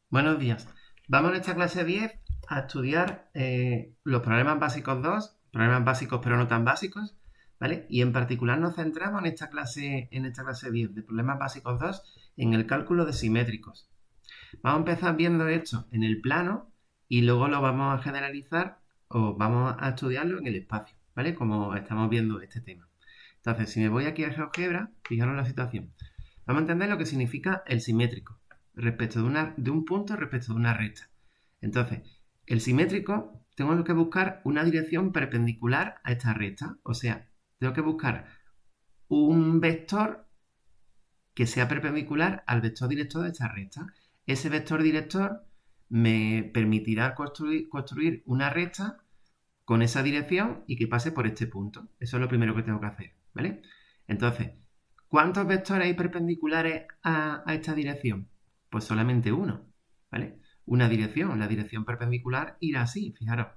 Buenos días. Vamos en esta clase 10 a estudiar los problemas básicos 2, problemas básicos pero no tan básicos, ¿vale? Y en particular nos centramos en esta clase 10 de problemas básicos 2 en el cálculo de simétricos. Vamos a empezar viendo esto en el plano y luego lo vamos a generalizar o vamos a estudiarlo en el espacio, ¿vale? Como estamos viendo este tema. Entonces, si me voy aquí a GeoGebra, fijaros la situación. Vamos a entender lo que significa el simétrico respecto de un punto respecto de una recta. Entonces, el simétrico, tengo que buscar una dirección perpendicular a esta recta. O sea, tengo que buscar un vector que sea perpendicular al vector director de esta recta. Ese vector director me permitirá construir una recta con esa dirección y que pase por este punto. Eso es lo primero que tengo que hacer, ¿vale? Entonces, ¿cuántos vectores hay perpendiculares a esta dirección? Pues solamente uno, ¿vale? Una dirección, la dirección perpendicular irá así, fijaros.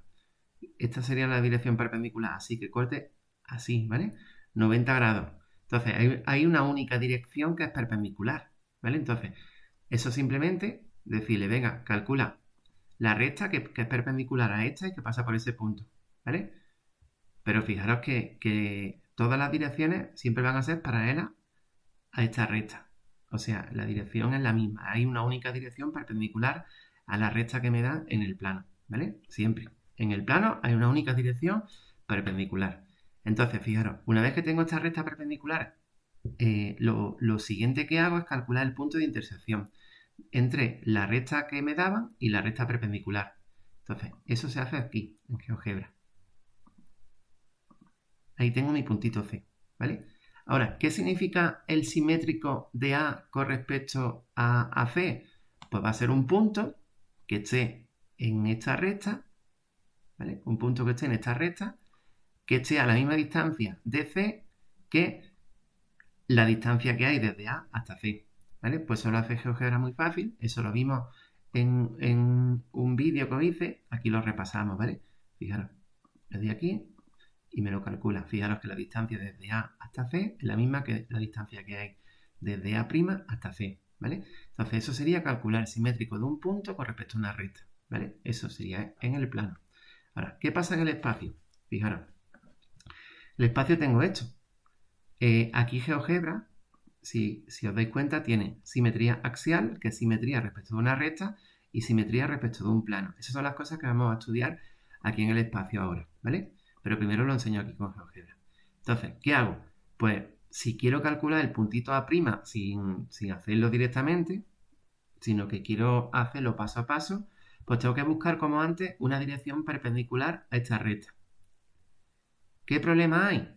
Esta sería la dirección perpendicular, así que corte así, ¿vale? 90 grados. Entonces, hay una única dirección que es perpendicular, ¿vale? Entonces, eso simplemente decirle, venga, calcula la recta que es perpendicular a esta y que pasa por ese punto, ¿vale? Pero fijaros que todas las direcciones siempre van a ser paralelas a esta recta. O sea, la dirección es la misma. Hay una única dirección perpendicular a la recta que me da en el plano, ¿vale? Siempre. En el plano hay una única dirección perpendicular. Entonces, fijaros, una vez que tengo esta recta perpendicular, lo siguiente que hago es calcular el punto de intersección entre la recta que me daban y la recta perpendicular. Entonces, eso se hace aquí, en GeoGebra. Ahí tengo mi puntito C, ¿vale? Ahora, ¿qué significa el simétrico de A con respecto a C? Pues va a ser un punto que esté en esta recta, ¿vale? Un punto que esté en esta recta, que esté a la misma distancia de C que la distancia que hay desde A hasta C, ¿vale? Pues eso lo hace GeoGebra muy fácil, eso lo vimos en un vídeo que hice, aquí lo repasamos, ¿vale? Fijaros, le doy aquí y me lo calcula. Fijaros que la distancia desde A hasta C es la misma que la distancia que hay desde A' hasta C, ¿vale? Entonces eso sería calcular el simétrico de un punto con respecto a una recta, ¿vale? Eso sería en el plano. Ahora, ¿qué pasa en el espacio? Fijaros, el espacio tengo esto. Aquí GeoGebra, si os dais cuenta, tiene simetría axial, que es simetría respecto de una recta, y simetría respecto de un plano. Esas son las cosas que vamos a estudiar aquí en el espacio ahora, ¿vale? Pero primero lo enseño aquí con GeoGebra. Entonces, ¿qué hago? Pues si quiero calcular el puntito A' sin hacerlo directamente, sino que quiero hacerlo paso a paso, pues tengo que buscar, como antes, una dirección perpendicular a esta recta. ¿Qué problema hay?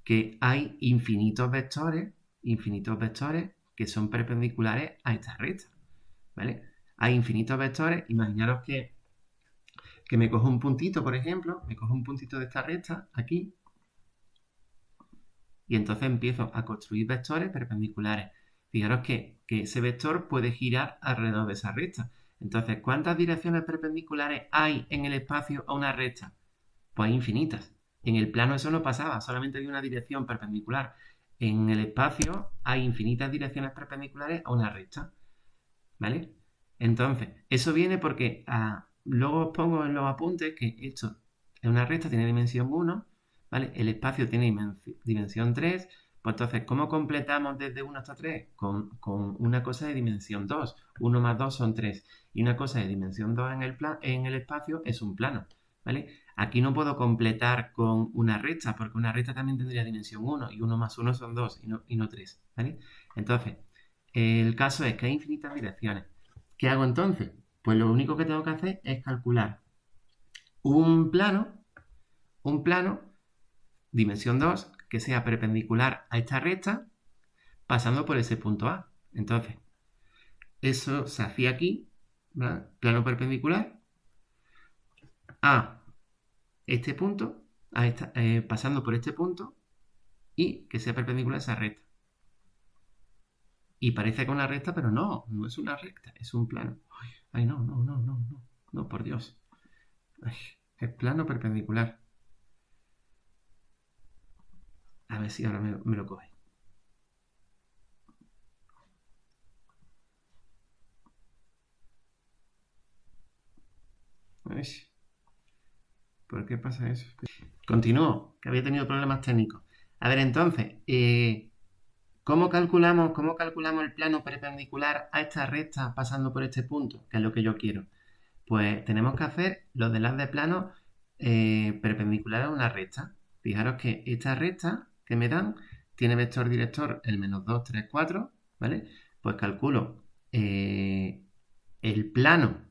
Que hay infinitos vectores que son perpendiculares a esta recta, ¿vale? Hay infinitos vectores, imaginaros que me cojo un puntito, por ejemplo, me cojo un puntito de esta recta, aquí, y entonces empiezo a construir vectores perpendiculares. Fijaros que ese vector puede girar alrededor de esa recta. Entonces, ¿cuántas direcciones perpendiculares hay en el espacio a una recta? Pues hay infinitas. En el plano eso no pasaba, solamente hay una dirección perpendicular. En el espacio hay infinitas direcciones perpendiculares a una recta, ¿vale? Entonces, eso viene porque luego os pongo en los apuntes que esto es una recta, tiene dimensión 1, ¿vale? El espacio tiene dimensión 3, pues entonces, ¿cómo completamos desde 1 hasta 3? Con una cosa de dimensión 2. 1 más 2 son 3. Y una cosa de dimensión 2 en el espacio es un plano, ¿vale? Aquí no puedo completar con una recta, porque una recta también tendría dimensión 1, y 1 más 1 son 2, y no 3, ¿vale? Entonces, el caso es que hay infinitas direcciones. ¿Qué hago entonces? Pues lo único que tengo que hacer es calcular un plano, dimensión 2, que sea perpendicular a esta recta, pasando por ese punto A. Entonces, eso se hacía aquí, ¿verdad? Plano perpendicular a este punto, pasando por este punto y que sea perpendicular a esa recta. Y parece que una recta, pero no es una recta, es un plano. Ay, no, por Dios. Ay, es plano perpendicular. A ver si ahora me lo coge. Ay, ¿por qué pasa eso? Continúo, que había tenido problemas técnicos. A ver, entonces, ¿cómo calculamos el plano perpendicular a esta recta pasando por este punto? Que es lo que yo quiero. Pues tenemos que hacer los de las de plano perpendicular a una recta. Fijaros que esta recta que me dan tiene vector director el menos 2, 3, 4, ¿vale? Pues calculo el plano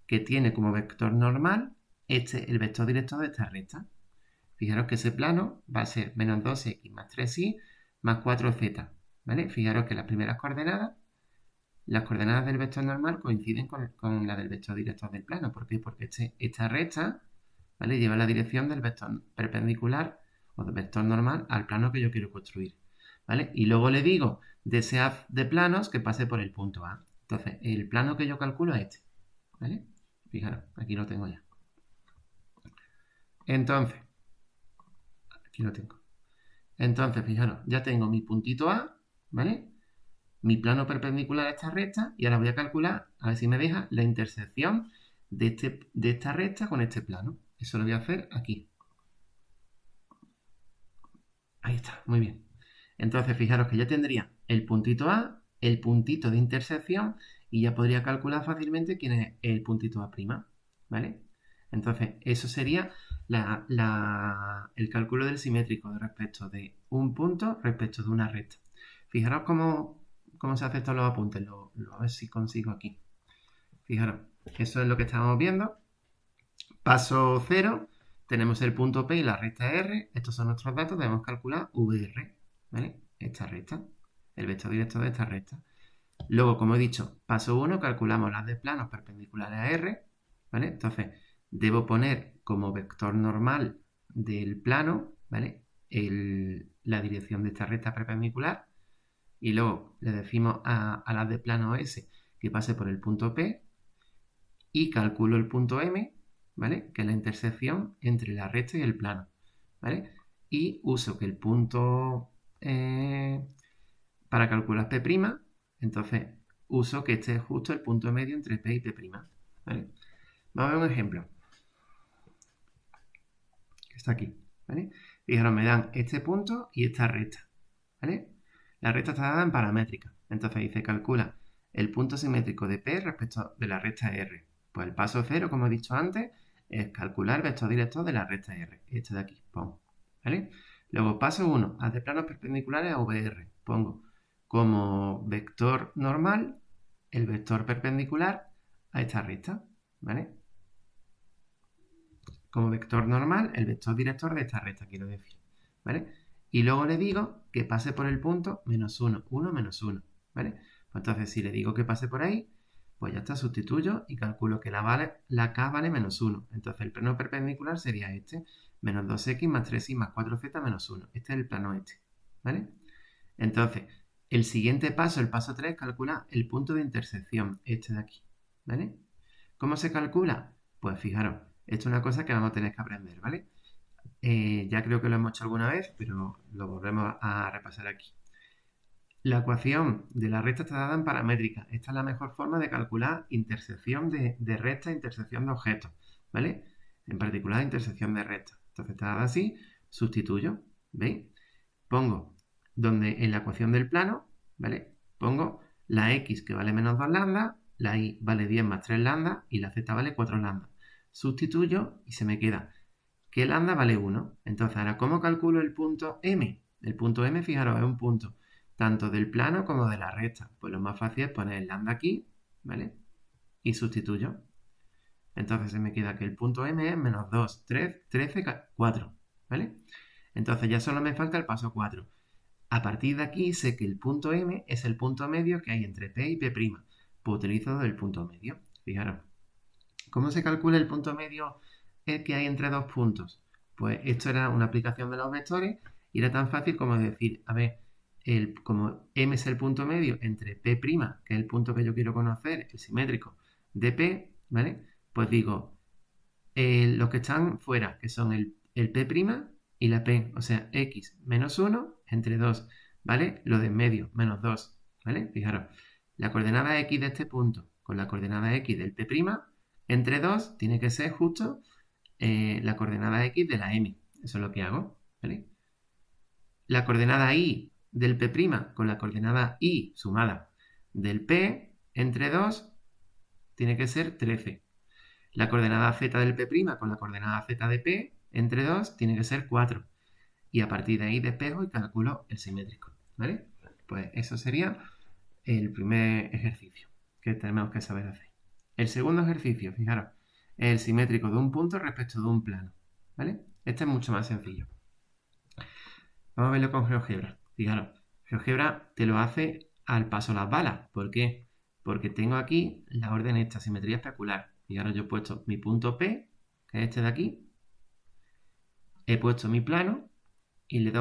que tiene como vector normal el vector director de esta recta. Fijaros que ese plano va a ser menos 2x más 3y más 4z, ¿vale? Fijaros que las primeras coordenadas, las coordenadas del vector normal coinciden con la del vector director del plano. ¿Por qué? Porque esta recta, ¿vale?, lleva la dirección del vector perpendicular o del vector normal al plano que yo quiero construir, ¿vale? Y luego le digo de ese haz de planos que pase por el punto A. Entonces, el plano que yo calculo es este, ¿vale? Fijaros, aquí lo tengo ya. Entonces, aquí lo tengo. Entonces, fijaros, ya tengo mi puntito A, ¿vale? Mi plano perpendicular a esta recta y ahora voy a calcular, a ver si me deja, la intersección de esta recta con este plano. Eso lo voy a hacer aquí. Ahí está, muy bien. Entonces, fijaros que ya tendría el puntito A, el puntito de intersección y ya podría calcular fácilmente quién es el puntito A', ¿vale? Entonces, eso sería el cálculo del simétrico respecto de un punto respecto de una recta. Fijaros cómo se hace esto en los apuntes. A ver si consigo aquí. Fijaros, eso es lo que estábamos viendo. Paso 0, tenemos el punto P y la recta R. Estos son nuestros datos. Debemos calcular VR, ¿vale? Esta recta, el vector director de esta recta. Luego, como he dicho, paso 1, calculamos las de planos perpendiculares a R, ¿vale? Entonces, debo poner como vector normal del plano, ¿vale?, la dirección de esta recta perpendicular. Y luego le decimos a las de plano S que pase por el punto P y calculo el punto M, ¿vale?, que es la intersección entre la recta y el plano, ¿vale? Y uso que el punto para calcular P', entonces uso que este es justo el punto medio entre P y P', ¿vale? Vamos a ver un ejemplo. Que está aquí, ¿vale? Fijaros, me dan este punto y esta recta, ¿vale? La recta está dada en paramétrica. Entonces dice, calcula el punto simétrico de P respecto de la recta R. Pues el paso 0, como he dicho antes, es calcular el vector director de la recta R. Este de aquí, pongo, ¿vale? Luego, paso 1, haz de planos perpendiculares a VR. Pongo como vector normal el vector perpendicular a esta recta, ¿vale? Como vector normal el vector director de esta recta, quiero decir, ¿vale? Y luego le digo que pase por el punto menos 1, 1, menos 1, ¿vale? Pues entonces, si le digo que pase por ahí, pues ya está, sustituyo y calculo que la K vale menos 1. Entonces, el plano perpendicular sería este, menos 2x más 3y más 4z menos 1. Este es el plano este, ¿vale? Entonces, el siguiente paso, el paso 3, calcula el punto de intersección, este de aquí, ¿vale? ¿Cómo se calcula? Pues fijaros, esto es una cosa que vamos a tener que aprender, ¿vale? Ya creo que lo hemos hecho alguna vez, pero lo volvemos a repasar aquí. La ecuación de la recta está dada en paramétrica. Esta es la mejor forma de calcular intersección de recta e intersección de objetos, ¿vale? En particular, intersección de recta. Entonces está dada así, sustituyo, ¿veis? Pongo donde en la ecuación del plano, ¿vale?, pongo la x que vale menos 2 lambda, la y vale 10 más 3 lambda y la z vale 4 lambda. Sustituyo y se me queda que lambda vale 1. Entonces, ahora, ¿cómo calculo el punto M? El punto M, fijaros, es un punto tanto del plano como de la recta. Pues lo más fácil es poner el lambda aquí, ¿vale? Y sustituyo. Entonces se me queda que el punto M es menos 2, 3, 13, 4, ¿vale? Entonces ya solo me falta el paso 4. A partir de aquí sé que el punto M es el punto medio que hay entre P y P'. Pues utilizo el punto medio. Fijaros. ¿Cómo se calcula el punto medio que hay entre dos puntos? Pues esto era una aplicación de los vectores y era tan fácil como decir, a ver, como M es el punto medio entre P', que es el punto que yo quiero conocer, el simétrico de P, ¿vale? Pues digo, los que están fuera, que son el P' y la P, o sea, X menos 1 entre 2, ¿vale? Lo de en medio, menos 2, ¿vale? Fijaros, la coordenada X de este punto con la coordenada X del P' entre 2 tiene que ser justo la coordenada X de la M. Eso es lo que hago, ¿vale? La coordenada Y del P' con la coordenada Y sumada del P entre 2 tiene que ser 13. La coordenada Z del P' con la coordenada Z de P entre 2 tiene que ser 4. Y a partir de ahí despejo y calculo el simétrico, ¿vale? Pues eso sería el primer ejercicio que tenemos que saber hacer. El segundo ejercicio, fijaros, es el simétrico de un punto respecto de un plano, ¿vale? Este es mucho más sencillo. Vamos a verlo con GeoGebra. Fijaros, GeoGebra te lo hace al paso las balas. ¿Por qué? Porque tengo aquí la orden esta, simetría especular. Fijaros, yo he puesto mi punto P, que es este de aquí. He puesto mi plano y le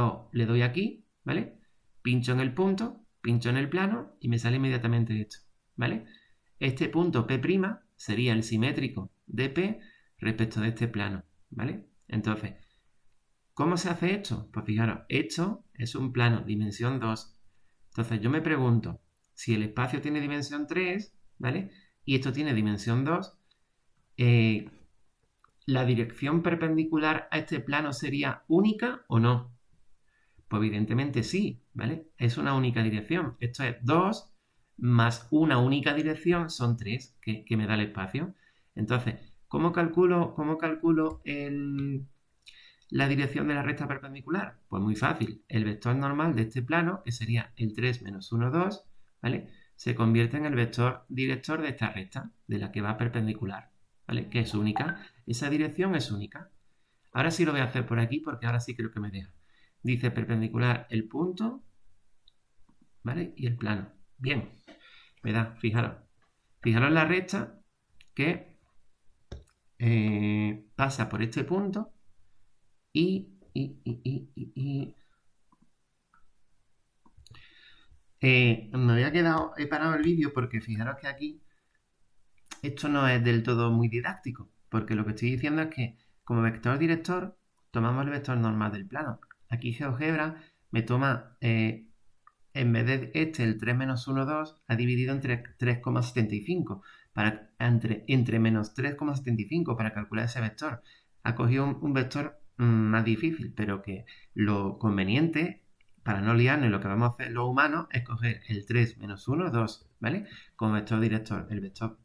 doy aquí, ¿vale? Pincho en el punto, pincho en el plano y me sale inmediatamente esto, ¿vale? Este punto P' sería el simétrico de P respecto de este plano, ¿vale? Entonces, ¿cómo se hace esto? Pues fijaros, esto es un plano, dimensión 2. Entonces yo me pregunto, si el espacio tiene dimensión 3, ¿vale? Y esto tiene dimensión 2, ¿la dirección perpendicular a este plano sería única o no? Pues evidentemente sí, ¿vale? Es una única dirección. Esto es 2 más una única dirección son 3, que me da el espacio. Entonces, ¿cómo calculo la dirección de la recta perpendicular? Pues muy fácil. El vector normal de este plano, que sería el 3 menos 1, 2, ¿vale? Se convierte en el vector director de esta recta, de la que va perpendicular, ¿vale? Que es única. Esa dirección es única. Ahora sí lo voy a hacer por aquí porque ahora sí creo que me deja. Dice perpendicular el punto, ¿vale? Y el plano. Bien, me da, fijaros. Fijaros la recta que pasa por este punto y me había quedado, he parado el vídeo porque fijaros que aquí esto no es del todo muy didáctico, porque lo que estoy diciendo es que como vector director tomamos el vector normal del plano. Aquí GeoGebra me toma, en vez de el 3 menos 1, 2, ha dividido entre 3,75, entre menos 3,75 para calcular ese vector. Ha cogido un vector más difícil, pero que lo conveniente, para no liarnos, lo que vamos a hacer los humanos es coger el 3 menos 1, 2, ¿vale? Como vector director. El vector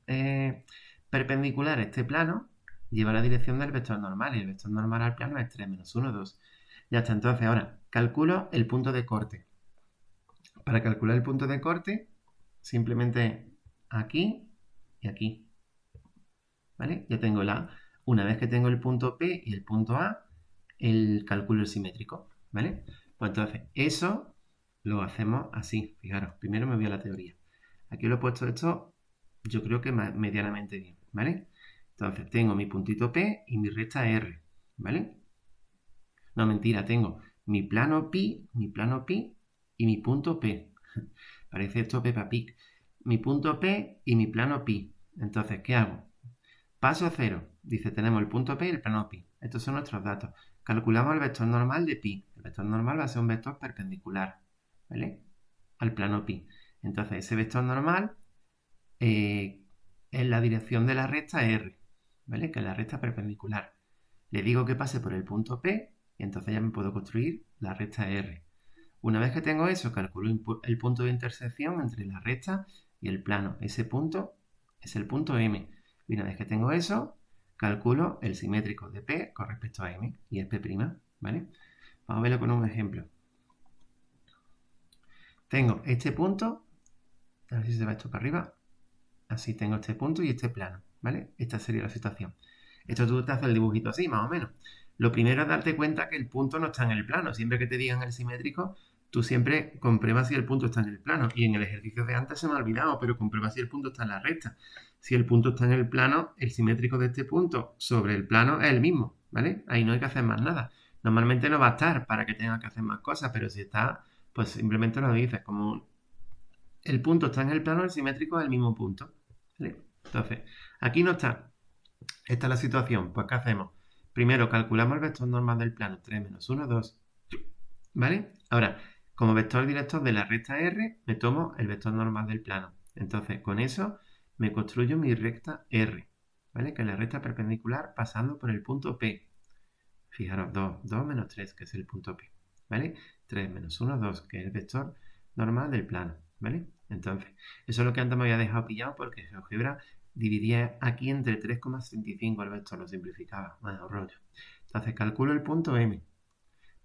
perpendicular a este plano lleva la dirección del vector normal y el vector normal al plano es 3 menos 1, 2. Ya está, entonces ahora calculo el punto de corte. Para calcular el punto de corte, simplemente aquí y aquí, ¿vale? Ya tengo una vez que tengo el punto P y el punto A, el cálculo simétrico, ¿vale? Pues entonces, eso lo hacemos así, fijaros, primero me voy a la teoría. Aquí lo he puesto esto, yo creo que medianamente bien, ¿vale? Entonces, tengo mi puntito P y mi recta R, ¿vale? No, mentira, tengo mi plano pi y mi punto P. Parece esto Peppa Pig. Mi punto P y mi plano pi. Entonces, ¿qué hago? Paso 0. Dice, tenemos el punto P y el plano pi. Estos son nuestros datos. Calculamos el vector normal de pi. El vector normal va a ser un vector perpendicular, ¿vale? Al plano pi. Entonces, ese vector normal es la dirección de la recta R, ¿vale? Que es la recta perpendicular. Le digo que pase por el punto P y entonces ya me puedo construir la recta R. Una vez que tengo eso, calculo el punto de intersección entre la recta y el plano. Ese punto es el punto M. Y una vez que tengo eso, calculo el simétrico de P con respecto a M y es P', ¿vale? Vamos a verlo con un ejemplo. Tengo este punto, a ver si se va esto para arriba. Así tengo este punto y este plano, ¿vale? Esta sería la situación. Esto tú te haces el dibujito así, más o menos. Lo primero es darte cuenta que el punto no está en el plano. Siempre que te digan el simétrico, tú siempre compruebas si el punto está en el plano. Y en el ejercicio de antes se me ha olvidado, pero comprueba si el punto está en la recta. Si el punto está en el plano, el simétrico de este punto sobre el plano es el mismo, ¿vale? Ahí no hay que hacer más nada. Normalmente no va a estar para que tengas que hacer más cosas, pero si está, pues simplemente lo dices. Como el punto está en el plano, el simétrico es el mismo punto, ¿vale? Entonces, aquí no está. Esta es la situación. Pues, ¿qué hacemos? Primero calculamos el vector normal del plano. 3 menos 1, 2. ¿Vale? Ahora, como vector director de la recta R, me tomo el vector normal del plano. Entonces, con eso me construyo mi recta R, ¿vale? Que es la recta perpendicular pasando por el punto P. Fijaros, 2 menos 3, que es el punto P, ¿vale? 3 menos 1, 2, que es el vector normal del plano, ¿vale? Entonces, eso es lo que antes me había dejado pillado porque GeoGebra dividía aquí entre 3,75 el vector, lo simplificaba, bueno, rollo. Entonces, calculo el punto M.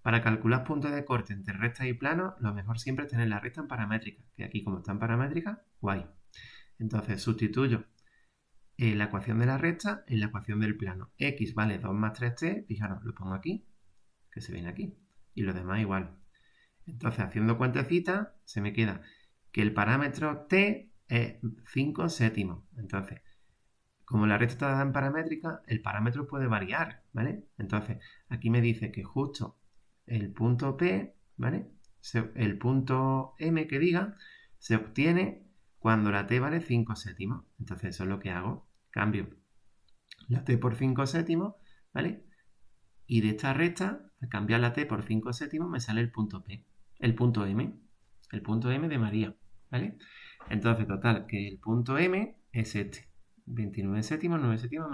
Para calcular puntos de corte entre rectas y planos, lo mejor siempre es tener la recta en paramétrica, que aquí como está en paramétrica, guay. Entonces sustituyo la ecuación de la recta en la ecuación del plano. X vale 2 más 3t, fijaros, lo pongo aquí, que se viene aquí, y lo demás igual. Entonces, haciendo cuentecitas, se me queda que el parámetro t es 5 séptimos. Entonces, como la recta está dada en paramétrica, el parámetro puede variar, ¿vale? Entonces, aquí me dice que justo el punto P, ¿vale? El punto M que diga, se obtiene cuando la T vale 5 séptimos. Entonces eso es lo que hago. Cambio la T por 5 séptimos, ¿vale? Y de esta recta, al cambiar la T por 5 séptimos, me sale el punto P. El punto M de María, ¿vale? Entonces, total, que el punto M es este. 29 séptimos, 9 séptimos,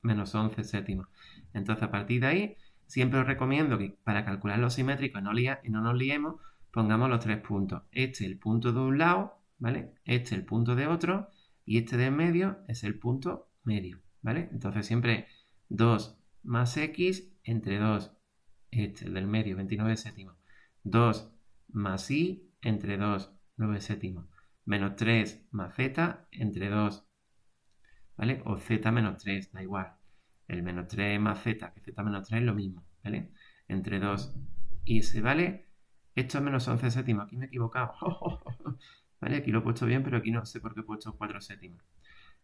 menos 11 séptimos. Entonces, a partir de ahí, siempre os recomiendo que para calcular los simétricos y no nos liemos, pongamos los 3 puntos. Este es el punto de un lado, ¿vale? Este es el punto de otro, y este de en medio es el punto medio, ¿vale? Entonces, siempre 2 más X entre 2, este, el del medio, 29 séptimos. 2 más Y entre 2, 9 séptimos. Menos 3 más Z entre 2, ¿vale? O Z menos 3, da igual. El menos 3 más Z que Z menos 3 es lo mismo, ¿vale? Entre 2 y se vale. Esto es menos 11 séptimos. Aquí me he equivocado. ¿Vale? Aquí lo he puesto bien, pero aquí no sé por qué he puesto 4 séptimos.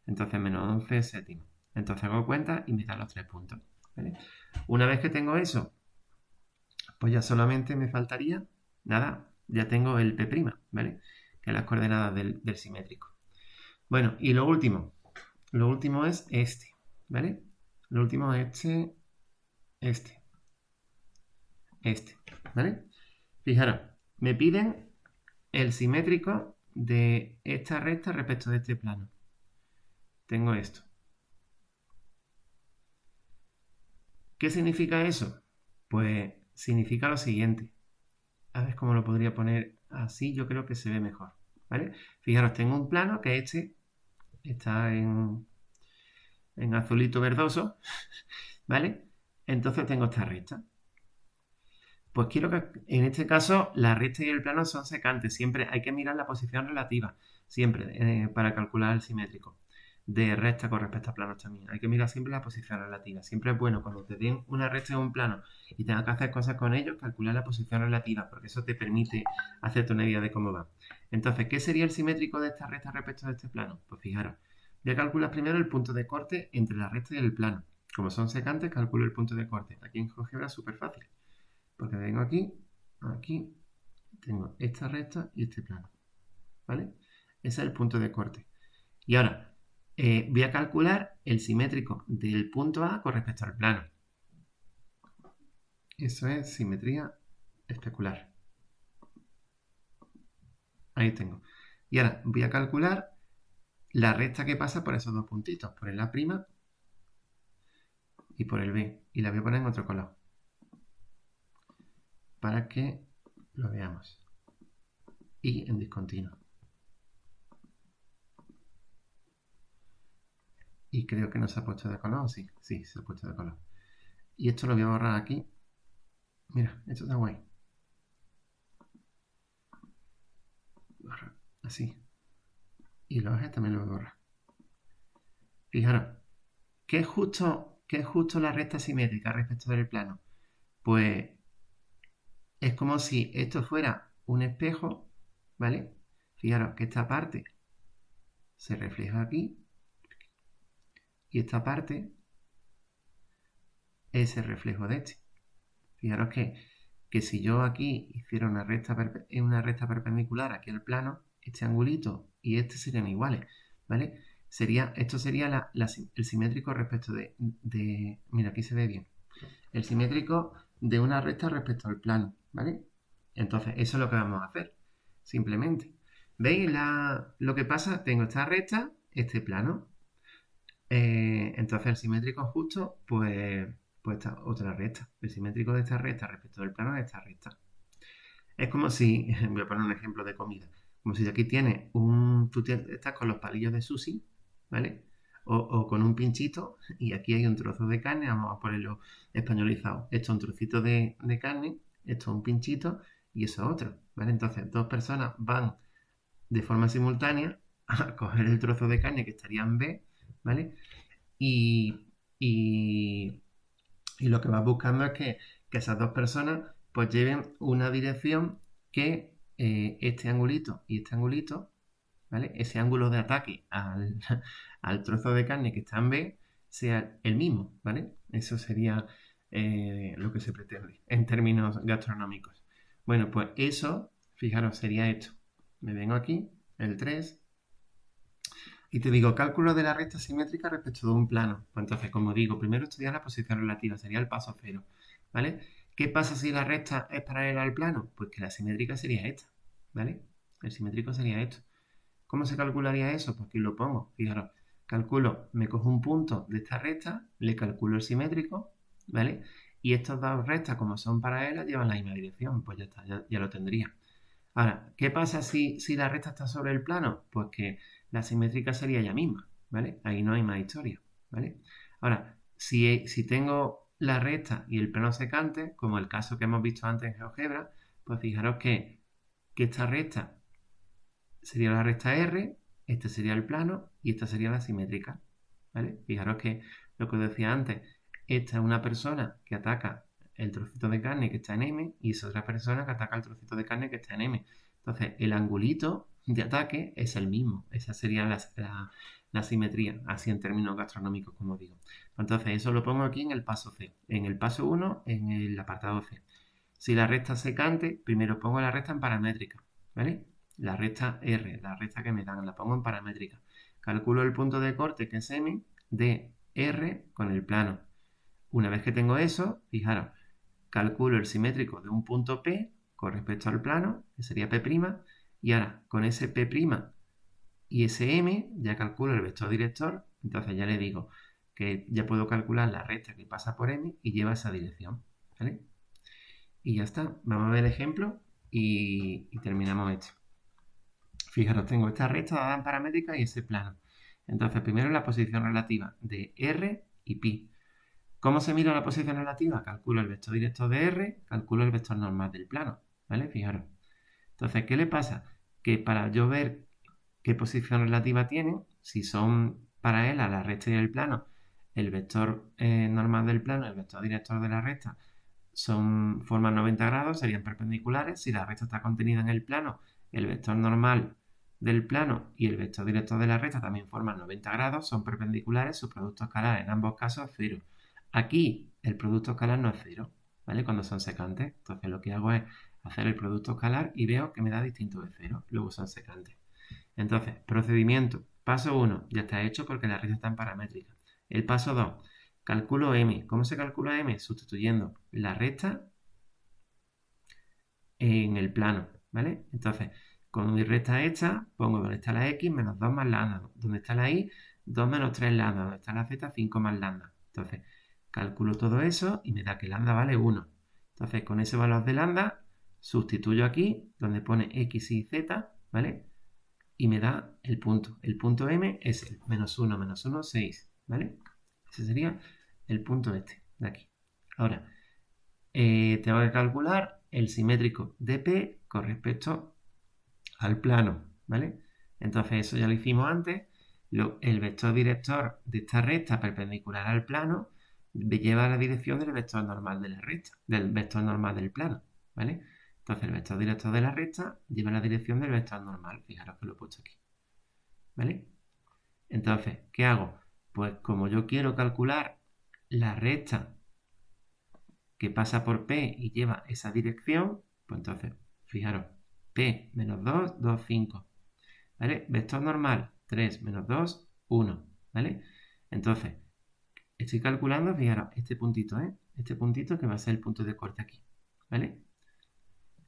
Entonces, menos 11 séptimos. Entonces hago cuenta y me dan los 3 puntos, ¿vale? Una vez que tengo eso, pues ya solamente me faltaría, nada, ya tengo el P', ¿vale? Que es las coordenadas del simétrico. Bueno, y lo último es este, ¿vale? Lo último es este, ¿vale? Fijaros, me piden el simétrico de esta recta respecto de este plano. Tengo esto. ¿Qué significa eso? Pues significa lo siguiente. A ver cómo lo podría poner así, yo creo que se ve mejor, ¿vale? Fijaros, tengo un plano que este está en azulito verdoso, ¿vale? Entonces tengo esta recta. Pues quiero que, en este caso, la recta y el plano son secantes. Siempre hay que mirar la posición relativa, siempre, para calcular el simétrico de recta con respecto a planos también. Hay que mirar siempre la posición relativa. Siempre es bueno cuando te den una recta y un plano y tengas que hacer cosas con ellos, calcular la posición relativa, porque eso te permite hacerte una idea de cómo va. Entonces, ¿qué sería el simétrico de esta recta respecto de este plano? Pues fijaros, voy a calcular primero el punto de corte entre la recta y el plano. Como son secantes, calculo el punto de corte. Aquí en GeoGebra es súper fácil, porque vengo aquí, tengo esta recta y este plano, ¿vale? Ese es el punto de corte. Y ahora, voy a calcular el simétrico del punto A con respecto al plano. Eso es simetría especular. Ahí tengo. Y ahora voy a calcular la recta que pasa por esos dos puntitos, por el A' y por el B. Y la voy a poner en otro color, para que lo veamos. Y en discontinuo. Y creo que no se ha puesto de color, sí, se ha puesto de color. Y esto lo voy a borrar aquí. Mira, esto está guay. Borrar, así. Y los ejes también los voy a borrar. Fijaros, ¿qué es justo la recta simétrica respecto del plano? Pues es como si esto fuera un espejo, ¿vale? Fijaros que esta parte se refleja aquí y esta parte es el reflejo de este. Fijaros que si yo aquí hiciera una recta perpendicular aquí al plano, este angulito y este serían iguales, ¿vale? Esto sería el simétrico respecto mira, aquí se ve bien. El simétrico de una recta respecto al plano, ¿vale? Entonces, eso es lo que vamos a hacer, simplemente. ¿Veis lo que pasa? Tengo esta recta, este plano. Entonces, el simétrico justo, pues esta otra recta. El simétrico de esta recta respecto del plano de esta recta. Es como si, voy a poner un ejemplo de comida, como si aquí tienes tú estás con los palillos de sushi, ¿vale? O con un pinchito y aquí hay un trozo de carne, vamos a ponerlo españolizado. Esto es un trocito de carne, esto es un pinchito y eso es otro, ¿vale? Entonces, dos personas van de forma simultánea a coger el trozo de carne que estaría en B, ¿vale? Y, y, y lo que vas buscando es que esas dos personas pues lleven una dirección que este angulito y este angulito, ¿vale? Ese ángulo de ataque al trozo de carne que está en B sea el mismo, ¿vale? Eso sería lo que se pretende en términos gastronómicos. Bueno, pues eso, fijaros, sería esto. Me vengo aquí, el 3, y te digo, cálculo de la recta simétrica respecto de un plano. Pues entonces, como digo, primero estudiar la posición relativa, sería el paso 0, ¿vale? ¿Qué pasa si la recta es paralela al plano? Pues que la simétrica sería esta, ¿vale? El simétrico sería esto. ¿Cómo se calcularía eso? Pues aquí lo pongo, fijaros. Me cojo un punto de esta recta, le calculo el simétrico, ¿vale? Y estas dos rectas, como son paralelas, llevan la misma dirección. Pues ya está, ya lo tendría. Ahora, ¿qué pasa si la recta está sobre el plano? Pues que la simétrica sería ella misma, ¿vale? Ahí no hay más historia, ¿vale? Ahora, si tengo la recta y el plano secante, como el caso que hemos visto antes en GeoGebra, pues fijaros que esta recta sería la recta R, este sería el plano y esta sería la simétrica, ¿vale? Fijaros que lo que os decía antes, esta es una persona que ataca el trocito de carne que está en M y es otra persona que ataca el trocito de carne que está en M. Entonces, el angulito de ataque es el mismo. Esa sería la simetría, así en términos gastronómicos, como digo. Entonces, eso lo pongo aquí en el paso C. En el paso 1, en el apartado C. Si la recta es secante, primero pongo la recta en paramétrica, ¿vale? La recta R, la recta que me dan, la pongo en paramétrica. Calculo el punto de corte, que es M, de R con el plano. Una vez que tengo eso, fijaros, calculo el simétrico de un punto P con respecto al plano, que sería P', y ahora con ese P' y ese M ya calculo el vector director, entonces ya le digo que ya puedo calcular la recta que pasa por M y lleva esa dirección, ¿vale? Y ya está, vamos a ver el ejemplo y terminamos esto. Fijaros, tengo esta recta dada en paramétrica y ese plano. Entonces, primero la posición relativa de R y pi. ¿Cómo se mira la posición relativa? Calculo el vector director de R, calculo el vector normal del plano, ¿vale? Fijaros. Entonces, ¿qué le pasa? Que para yo ver qué posición relativa tienen, si son paralelas la recta y el plano, el vector normal del plano, el vector director de la recta, forman 90 grados, serían perpendiculares. Si la recta está contenida en el plano, el vector normal del plano y el vector director de la recta también forman 90 grados, son perpendiculares, su producto escalar en ambos casos es 0. Aquí el producto escalar no es 0, ¿vale? Cuando son secantes. Entonces lo que hago es hacer el producto escalar y veo que me da distinto de 0, luego son secantes. Entonces, procedimiento. Paso 1, ya está hecho porque la recta está en paramétrica. El paso 2, calculo M. ¿Cómo se calcula M? Sustituyendo la recta en el plano, ¿vale? Entonces, con mi recta hecha, pongo donde está la X menos 2 más lambda. Donde está la Y, 2 menos 3 lambda. Donde está la Z, 5 más lambda. Entonces, calculo todo eso y me da que lambda vale 1. Entonces, con ese valor de lambda, sustituyo aquí, donde pone X y Z, ¿vale? Y me da el punto. El punto M es el menos 1, menos 1, 6, ¿vale? Ese sería el punto este, de aquí. Ahora, tengo que calcular el simétrico de P con respecto al plano, ¿vale? Entonces eso ya lo hicimos antes. El vector director de esta recta perpendicular al plano lleva la dirección del vector normal de la recta, del vector normal del plano, ¿vale? Entonces el vector director de la recta lleva la dirección del vector normal. Fijaros que lo he puesto aquí. ¿Vale? Entonces, ¿qué hago? Pues como yo quiero calcular la recta que pasa por P y lleva esa dirección, pues entonces, fijaros, P menos 2, 2, 5. ¿Vale? Vector normal, 3 menos 2, 1. ¿Vale? Entonces, estoy calculando, fijaros, este puntito, ¿eh? Este puntito que va a ser el punto de corte aquí. ¿Vale?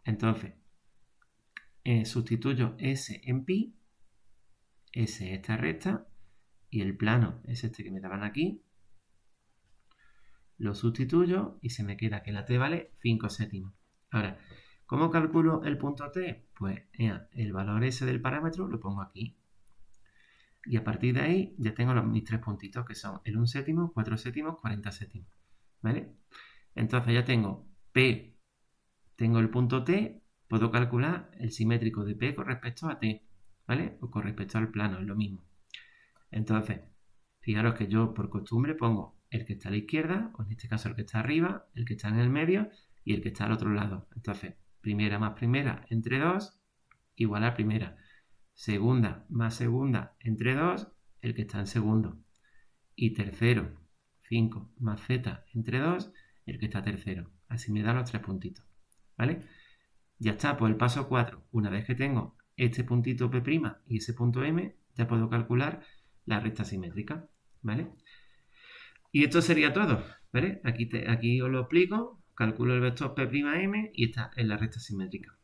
Entonces, sustituyo S en pi, S es esta recta, y el plano es este que me daban aquí. Lo sustituyo y se me queda que la t vale 5 séptimos. Ahora, ¿cómo calculo el punto t? Pues el valor s del parámetro lo pongo aquí. Y a partir de ahí ya tengo mis tres puntitos que son el 1 séptimo, 4 séptimos, 40 séptimos. ¿Vale? Entonces ya tengo P, tengo el punto T, puedo calcular el simétrico de P con respecto a T. ¿Vale? O con respecto al plano, es lo mismo. Entonces, fijaros que yo por costumbre pongo el que está a la izquierda, o en este caso el que está arriba, el que está en el medio y el que está al otro lado. Entonces, primera más primera entre 2 igual a primera. Segunda más segunda entre 2, el que está en segundo. Y tercero, 5 más z entre 2, el que está tercero. Así me da los tres puntitos. ¿Vale? Ya está, pues el paso 4. Una vez que tengo este puntito P' y ese punto M, ya puedo calcular la recta simétrica. ¿Vale? Y esto sería todo. ¿Vale? Aquí os lo explico. Calculo el vector P'M y está en la recta simétrica.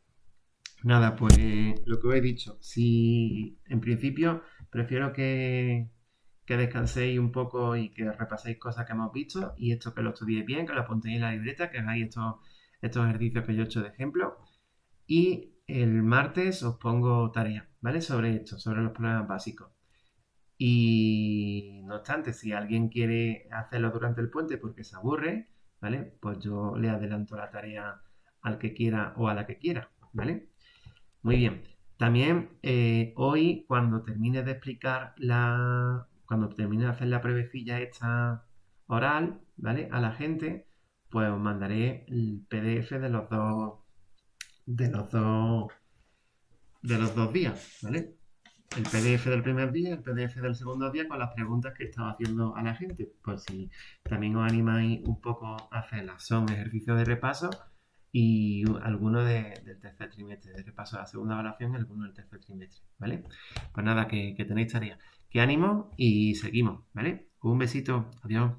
Nada, pues lo que os he dicho. Si en principio prefiero que descanséis un poco y que repaséis cosas que hemos visto y esto que lo estudiéis bien, que lo apuntéis en la libreta, que hagáis estos ejercicios que yo he hecho de ejemplo. Y el martes os pongo tareas, ¿vale? Sobre esto, sobre los problemas básicos. Y no obstante, si alguien quiere hacerlo durante el puente porque se aburre, ¿vale? Pues yo le adelanto la tarea al que quiera o a la que quiera, ¿vale? Muy bien. También hoy, cuando termine de explicar cuando termine de hacer la pruebecilla esta oral, ¿vale? A la gente, pues os mandaré el PDF de los dos días, ¿vale? El PDF del primer día, el PDF del segundo día con las preguntas que estaba haciendo a la gente, por si también os animáis un poco a hacerlas. Son ejercicios de repaso y algunos del tercer trimestre, de repaso de la segunda evaluación y algunos del tercer trimestre, ¿vale? Pues nada, que tenéis tarea. Que ánimo y seguimos, ¿vale? Un besito, adiós.